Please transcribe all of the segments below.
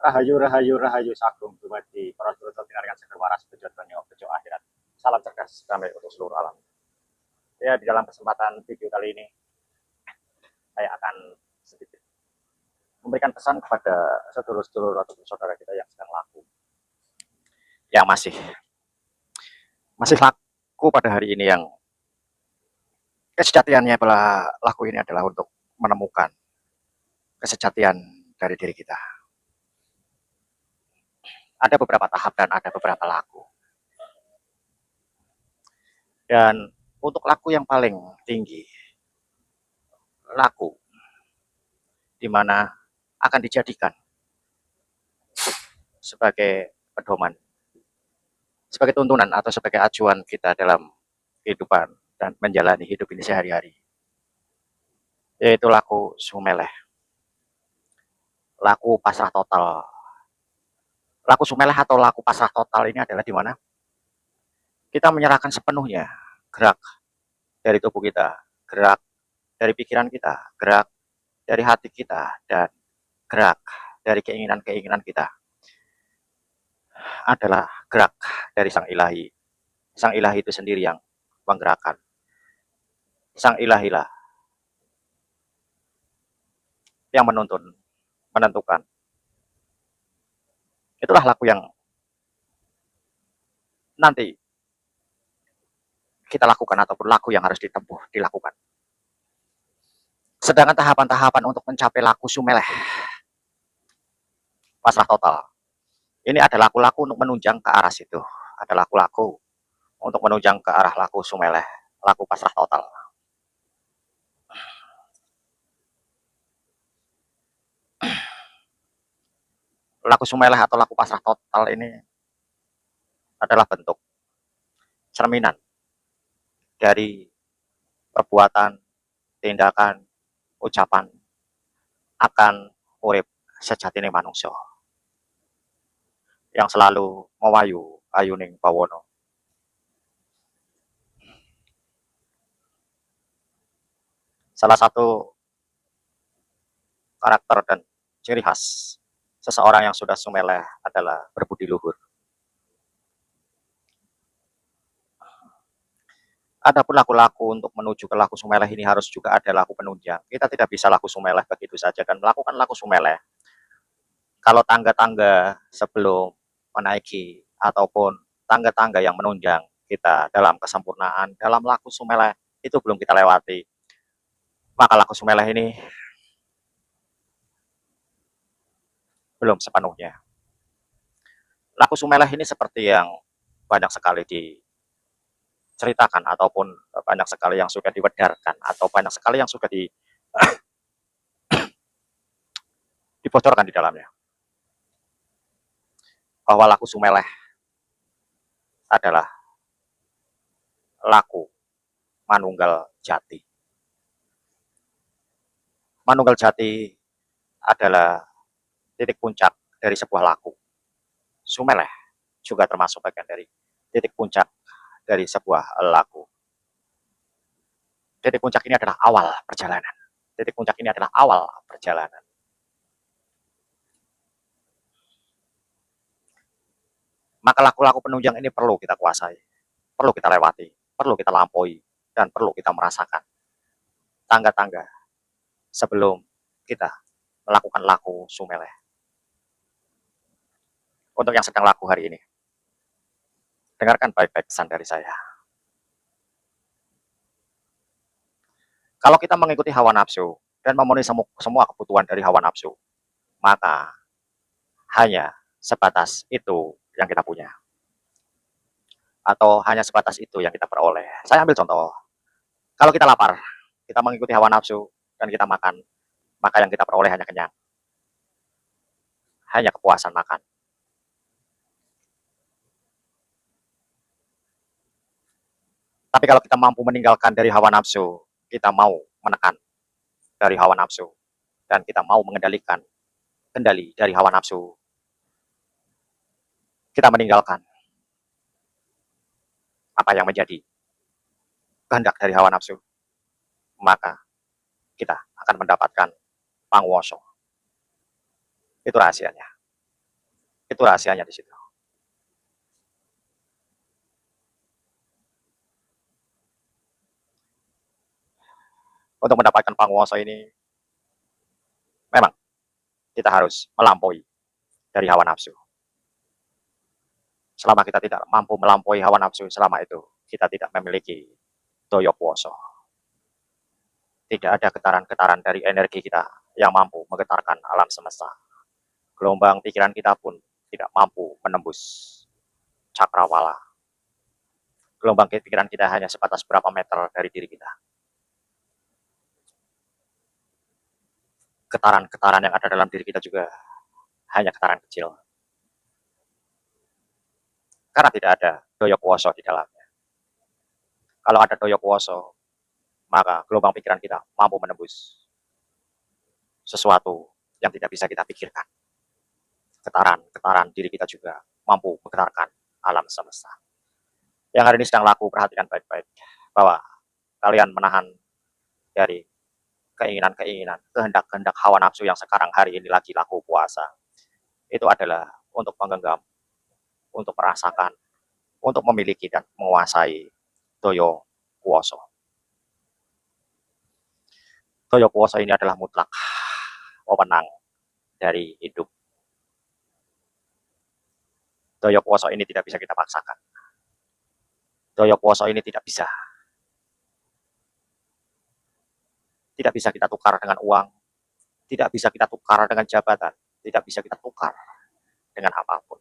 Rahayu, rahayu, rahayu sagung dumadi para durata pinaringan seger waras bejo donya bejo akhirat. Salam cerdas damai untuk seluruh alam. Ya, di dalam kesempatan video kali ini saya akan sedikit memberikan pesan kepada sedulur-sedulur atau saudara kita yang sedang laku, yang masih laku pada hari ini, yang kesejatiannya adalah laku ini adalah untuk menemukan kesejatian dari diri kita. Ada beberapa tahap dan ada beberapa laku. Dan untuk laku yang paling tinggi, laku di mana akan dijadikan sebagai pedoman, sebagai tuntunan atau sebagai acuan kita dalam kehidupan dan menjalani hidup ini sehari-hari, yaitu laku sumeleh, laku pasrah total. Laku sumeleh atau laku pasrah total ini adalah di mana kita menyerahkan sepenuhnya gerak dari tubuh kita, gerak dari pikiran kita, gerak dari hati kita, dan gerak dari keinginan-keinginan kita adalah gerak dari Sang Ilahi. Sang Ilahi itu sendiri yang menggerakkan. Sang Ilahi lah yang menuntun, menentukan. Itulah laku yang nanti kita lakukan ataupun laku yang harus ditempuh, dilakukan. Sedangkan tahapan-tahapan untuk mencapai laku sumeleh, pasrah total, ini adalah laku-laku untuk menunjang ke arah situ. Ada laku-laku untuk menunjang ke arah laku sumeleh, laku pasrah total. Laku sumeleh atau laku pasrah total ini adalah bentuk cerminan dari perbuatan, tindakan, ucapan akan urip sejatine manungsa yang selalu mewayu ayuning bawana. Salah satu karakter dan ciri khas seseorang yang sudah sumeleh adalah berbudi luhur. Adapun laku-laku untuk menuju ke laku sumeleh ini harus juga ada laku penunjang. Kita tidak bisa laku sumeleh begitu saja dan melakukan laku sumeleh kalau tangga-tangga sebelum menaiki ataupun tangga-tangga yang menunjang kita dalam kesempurnaan, dalam laku sumeleh itu belum kita lewati, maka laku sumeleh ini belum sepenuhnya. Laku sumeleh ini seperti yang banyak sekali diceritakan ataupun banyak sekali yang sudah diwedarkan atau banyak sekali yang sudah dibocorkan di dalamnya, bahwa laku sumeleh adalah laku manunggal jati. Manunggal jati adalah titik puncak dari sebuah laku. Sumeleh juga termasuk bagian dari titik puncak dari sebuah laku. Titik puncak ini adalah awal perjalanan. Titik puncak ini adalah awal perjalanan. Maka laku-laku penunjang ini perlu kita kuasai, perlu kita lewati, perlu kita lampaui, dan perlu kita merasakan tangga-tangga sebelum kita melakukan laku sumeleh. Untuk yang sedang laku hari ini, dengarkan baik-baik pesan dari saya. Kalau kita mengikuti hawa nafsu dan memenuhi semua kebutuhan dari hawa nafsu, maka hanya sebatas itu yang kita punya. Atau hanya sebatas itu yang kita peroleh. Saya ambil contoh. Kalau kita lapar, kita mengikuti hawa nafsu dan kita makan, maka yang kita peroleh hanya kenyang. Hanya kepuasan makan. Tapi kalau kita mampu meninggalkan dari hawa nafsu, kita mau menekan dari hawa nafsu, dan kita mau mengendalikan kendali dari hawa nafsu, kita meninggalkan apa yang menjadi kehendak dari hawa nafsu, maka kita akan mendapatkan pangwoso. Itu rahasianya. Itu rahasianya di situ. Untuk mendapatkan penguasa ini, memang kita harus melampaui dari hawa nafsu. Selama kita tidak mampu melampaui hawa nafsu, selama itu kita tidak memiliki doyo kuoso. Tidak ada getaran-getaran dari energi kita yang mampu menggetarkan alam semesta. Gelombang pikiran kita pun tidak mampu menembus cakrawala. Gelombang pikiran kita hanya sebatas berapa meter dari diri kita. Getaran-getaran yang ada dalam diri kita juga hanya getaran kecil. Karena tidak ada doyo kuoso di dalamnya. Kalau ada doyo kuoso, maka gelombang pikiran kita mampu menembus sesuatu yang tidak bisa kita pikirkan. Getaran-getaran diri kita juga mampu menggetarkan alam semesta. Yang hari ini sedang laku, perhatikan baik-baik bahwa kalian menahan dari keinginan-keinginan, kehendak-kehendak hawa nafsu yang sekarang hari ini lagi laku puasa. Itu adalah untuk menggenggam, untuk merasakan, untuk memiliki dan menguasai doyo kuoso. Doyo kuoso ini adalah mutlak wewenang dari hidup. Doyo kuoso ini tidak bisa kita paksakan. Doyo kuoso ini tidak bisa kita tukar dengan uang, tidak bisa kita tukar dengan jabatan, tidak bisa kita tukar dengan apapun.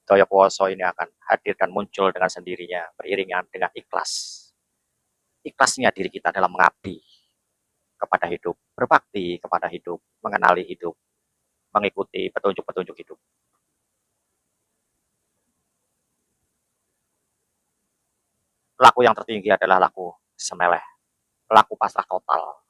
Doyo kuoso ini akan hadir dan muncul dengan sendirinya, beriringan dengan ikhlas. Ikhlasnya diri kita dalam mengabdi kepada hidup, berbakti kepada hidup, mengenali hidup, mengikuti petunjuk-petunjuk hidup. Laku yang tertinggi adalah laku semeleh, laku pasrah total.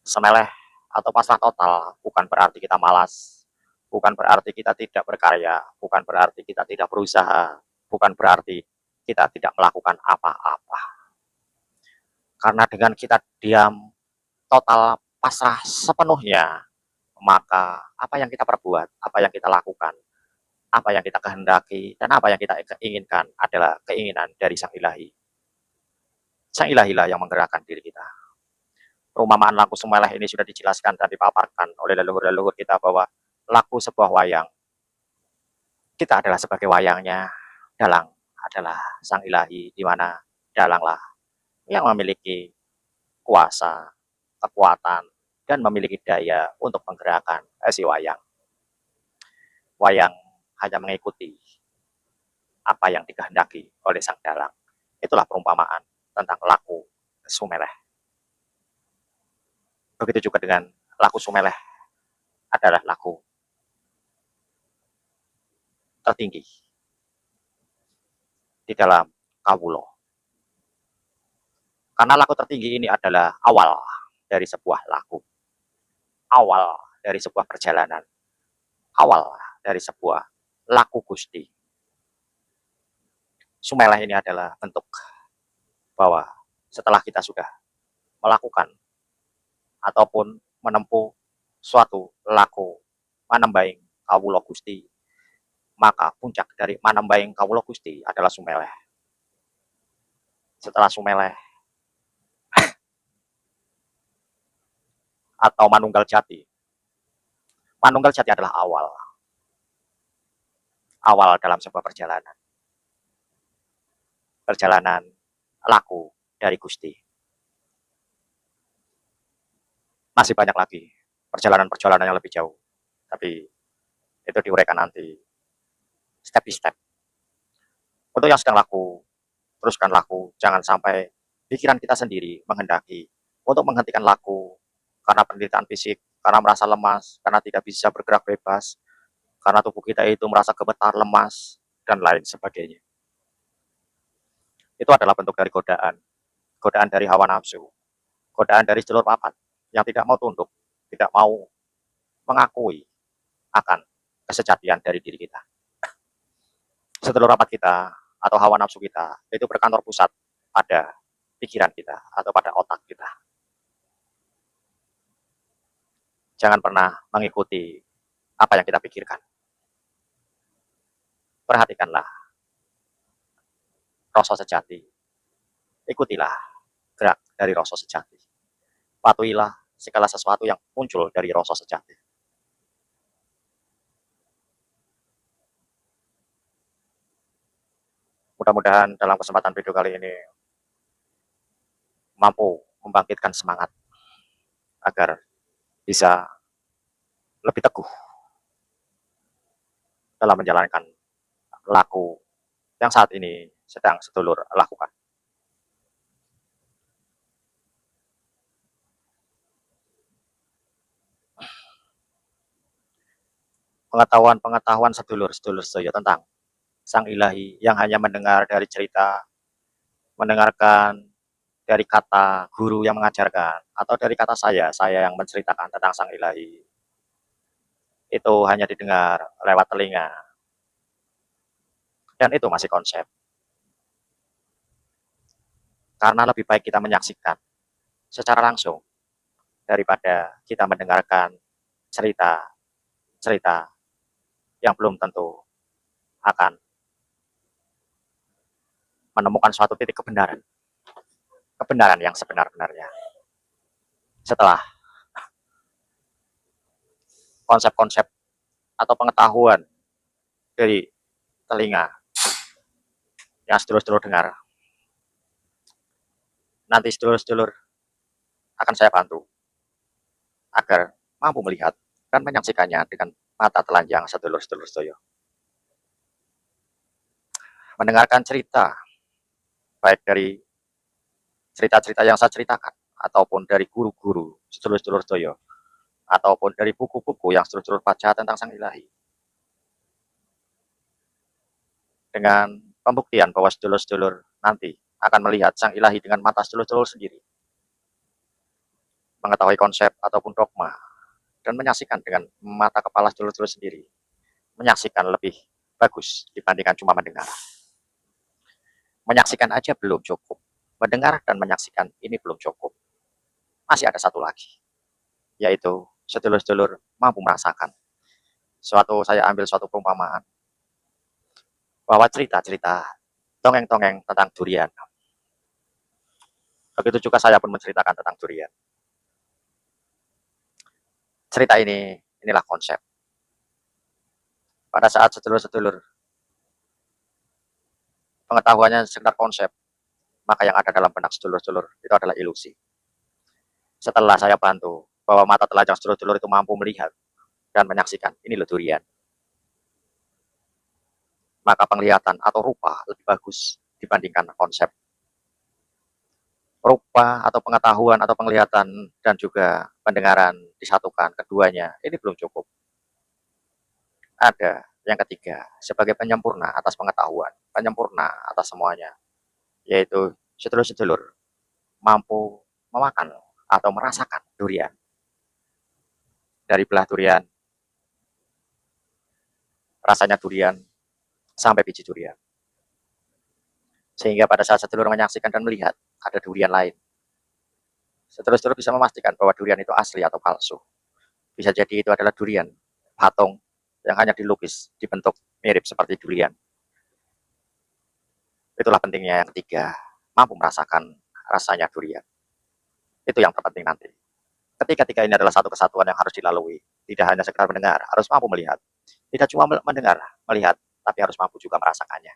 Semeleh atau pasrah total bukan berarti kita malas, bukan berarti kita tidak berkarya, bukan berarti kita tidak berusaha, bukan berarti kita tidak melakukan apa-apa. Karena dengan kita diam, total pasrah sepenuhnya, maka apa yang kita perbuat, apa yang kita lakukan, apa yang kita kehendaki, dan apa yang kita inginkan adalah keinginan dari Sang Ilahi. Sang Ilahi lah yang menggerakkan diri kita. Perumpamaan laku semeleh ini sudah dijelaskan dan dipaparkan oleh leluhur-leluhur kita bahwa laku sebuah wayang, kita adalah sebagai wayangnya, dalang adalah Sang Ilahi, di mana dalanglah yang memiliki kuasa, kekuatan, dan memiliki daya untuk menggerakkan si wayang. Wayang hanya mengikuti apa yang dikehendaki oleh sang dalang. Itulah perumpamaan tentang laku sumeleh. Begitu juga dengan laku sumeleh adalah laku tertinggi di dalam kawulo. Karena laku tertinggi ini adalah awal dari sebuah laku, awal dari sebuah perjalanan, awal dari sebuah laku Gusti. Sumeleh ini adalah bentuk bahwa setelah kita sudah melakukan ataupun menempuh suatu laku manembaing kawulo Gusti, maka puncak dari manembaing kawulo Gusti adalah sumeleh. Setelah sumeleh atau manunggal jati, manunggal jati adalah awal dalam sebuah perjalanan laku dari Gusti. Masih banyak lagi perjalanan-perjalanan yang lebih jauh, tapi itu diuraikan nanti step by step. Untuk yang sedang laku, teruskan laku, jangan sampai pikiran kita sendiri menghendaki untuk menghentikan laku karena penderitaan fisik, karena merasa lemas, karena tidak bisa bergerak bebas, karena tubuh kita itu merasa gemetar, lemas, dan lain sebagainya. Itu adalah bentuk dari godaan dari hawa nafsu, godaan dari jalur papat yang tidak mau tunduk, tidak mau mengakui akan kesejatian dari diri kita. Setelur rapat kita atau hawa nafsu kita itu berkantor pusat pada pikiran kita atau pada otak kita. Jangan pernah mengikuti apa yang kita pikirkan. Perhatikanlah rasa sejati. Ikutilah gerak dari rasa sejati. Patuhilah segala sesuatu yang muncul dari rasa sejati. Mudah-mudahan dalam kesempatan video kali ini mampu membangkitkan semangat agar bisa lebih teguh dalam menjalankan laku yang saat ini sedang sedulur lakukan. Pengetahuan-pengetahuan sedulur-sedulur saya tentang Sang Ilahi yang hanya mendengar dari cerita, mendengarkan dari kata guru yang mengajarkan, atau dari kata saya yang menceritakan tentang Sang Ilahi, itu hanya didengar lewat telinga, dan itu masih konsep. Karena lebih baik kita menyaksikan secara langsung daripada kita mendengarkan cerita-cerita yang belum tentu akan menemukan suatu titik kebenaran yang sebenar-benarnya. Setelah konsep-konsep atau pengetahuan dari telinga yang sedulur-sedulur dengar, nanti sedulur-sedulur akan saya bantu agar mampu melihat dan menyaksikannya dengan mata telanjang sedulur-sedulur saya. Mendengarkan cerita, baik dari cerita-cerita yang saya ceritakan, ataupun dari guru-guru sedulur-sedulur saya, ataupun dari buku-buku yang sedulur-sedulur baca tentang Sang Ilahi. Dengan pembuktian bahwa sedulur-sedulur nanti akan melihat Sang Ilahi dengan mata sedulur-sedulur sendiri, mengetahui konsep ataupun dogma, dan menyaksikan dengan mata kepala sedulur-sedulur sendiri, menyaksikan lebih bagus dibandingkan cuma mendengar. Menyaksikan aja belum cukup, mendengar dan menyaksikan ini belum cukup. Masih ada satu lagi, yaitu sedulur-sedulur mampu merasakan. Saya ambil suatu perumpamaan, bahwa cerita-cerita, dongeng-dongeng tentang durian. Begitu juga saya pun menceritakan tentang durian. Cerita inilah konsep. Pada saat sedulur-sedulur pengetahuannya sekedar konsep, maka yang ada dalam benak sedulur-sedulur itu adalah ilusi. Setelah saya bantu bahwa mata telanjang sedulur-sedulur itu mampu melihat dan menyaksikan, ini loh durian, maka penglihatan atau rupa lebih bagus dibandingkan konsep. Rupa atau pengetahuan atau penglihatan dan juga pendengaran disatukan, keduanya ini belum cukup. Ada yang ketiga sebagai penyempurna atas pengetahuan, penyempurna atas semuanya, yaitu sedulur-sedulur mampu memakan atau merasakan durian. Dari belah durian, rasanya durian, sampai biji durian. Sehingga pada saat sedulur menyaksikan dan melihat ada durian lain, sedulur-sedulur bisa memastikan bahwa durian itu asli atau palsu. Bisa jadi itu adalah durian patung yang hanya dilukis dibentuk mirip seperti durian. Itulah pentingnya yang ketiga, mampu merasakan rasanya durian. Itu yang terpenting nanti. Ketiga-tiga ini adalah satu kesatuan yang harus dilalui. Tidak hanya sekedar mendengar, harus mampu melihat. Tidak cuma mendengar, melihat, tapi harus mampu juga merasakannya.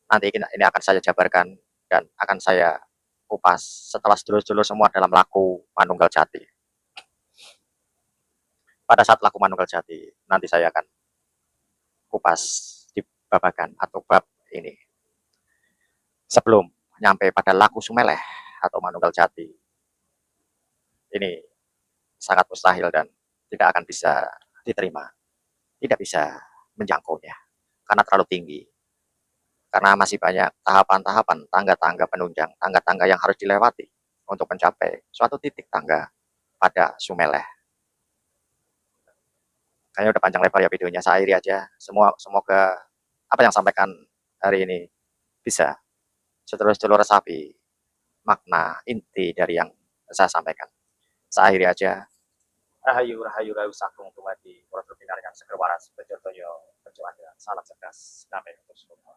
Nanti ini akan saya jabarkan dan akan saya kupas setelah sedulur-sedulur semua dalam laku Manunggal Jati. Pada saat laku Manunggal Jati, nanti saya akan kupas di babakan atau bab ini. Sebelum nyampe pada laku Sumeleh atau Manunggal Jati, ini sangat mustahil dan tidak akan bisa diterima. Tidak bisa menjangkaunya, karena terlalu tinggi. Karena masih banyak tahapan-tahapan, tangga-tangga penunjang, tangga-tangga yang harus dilewati untuk mencapai suatu titik tangga pada Sumeleh. Kayaknya udah panjang lebar ya videonya, saya akhiri aja. Semoga apa yang sampaikan hari ini bisa sedulur-sedulur resapi makna inti dari yang saya sampaikan. Saya akhiri aja. Rahayu Rahayu Rahayu Sakung Tumadi Pura Pinarikan Seger Waras Bejo Toyo Bejo Anda Salam cerdas damai untuk semua.